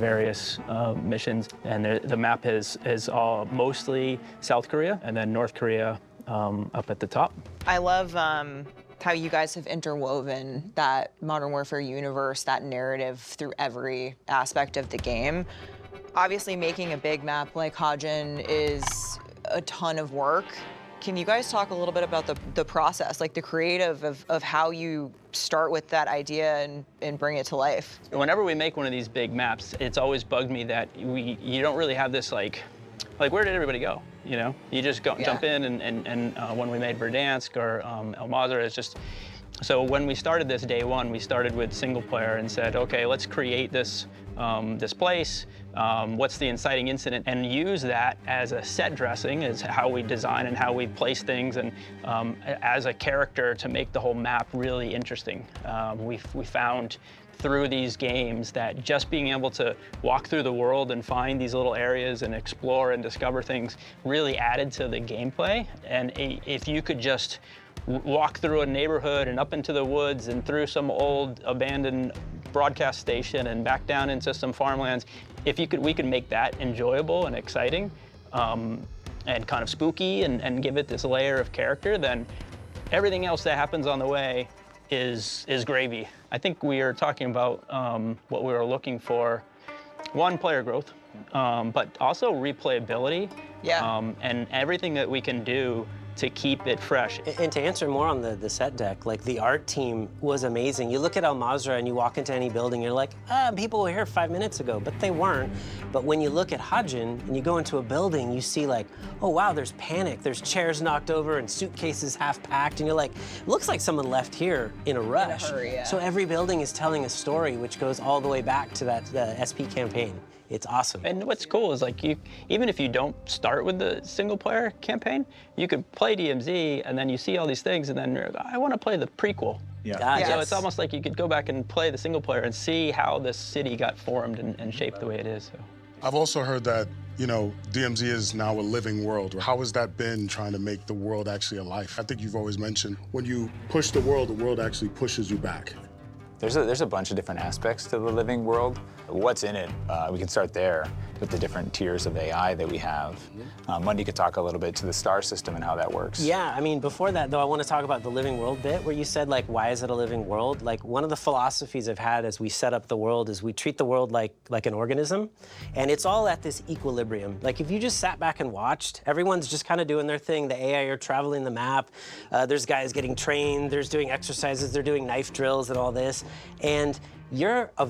various missions. And the map is all mostly South Korea and then North Korea up at the top. I love how you guys have interwoven that Modern Warfare universe, that narrative through every aspect of the game. Obviously, making a big map like Hajin is a ton of work. Can you guys talk a little bit about the process, like the creative of how you start with that idea and bring it to life? Whenever we make one of these big maps, it's always bugged me that you don't really have this like where did everybody go? You know, you just go jump in and when we made Verdansk or El Mazrah, it's just. So when we started this day one, we started with single player and said, okay, let's create this this place. What's the inciting incident? And use that as a set dressing, as how we design and how we place things, and as a character to make the whole map really interesting. We found through these games that just being able to walk through the world and find these little areas and explore and discover things really added to the gameplay. And if you could just walk through a neighborhood and up into the woods and through some old abandoned broadcast station and back down into some farmlands, we could make that enjoyable and exciting and kind of spooky and give it this layer of character, then everything else that happens on the way is gravy. I think we are talking about what we were looking for. One, player growth, but also replayability. Yeah. And everything that we can do to keep it fresh. And to answer more on the set deck, like the art team was amazing. You look at El Mazrah and you walk into any building, you're like, people were here 5 minutes ago, but they weren't. But when you look at Hajin and you go into a building, you see like, oh wow, there's panic. There's chairs knocked over and suitcases half packed, and you're like, looks like someone left here in a rush. In a hurry, yeah. So every building is telling a story which goes all the way back to that SP campaign. It's awesome. And what's cool is like even if you don't start with the single player campaign, you could play DMZ and then you see all these things and then you're like, I want to play the prequel. Yeah. Yes. So it's almost like you could go back and play the single player and see how this city got formed and shaped the way it is. So. I've also heard that, you know, DMZ is now a living world. How has that been trying to make the world actually alive? I think you've always mentioned when you push the world actually pushes you back. There's a bunch of different aspects to the living world. What's in it? We can start there with the different tiers of AI that we have. Wendy could talk a little bit to the star system and how that works. Yeah, I mean, before that, though, I want to talk about the living world bit where you said, like, why is it a living world? Like, one of the philosophies I've had as we set up the world is we treat the world like an organism, and it's all at this equilibrium. Like, if you just sat back and watched, everyone's just kind of doing their thing. The AI are traveling the map. There's guys getting trained. There's doing exercises. They're doing knife drills and all this. And you're a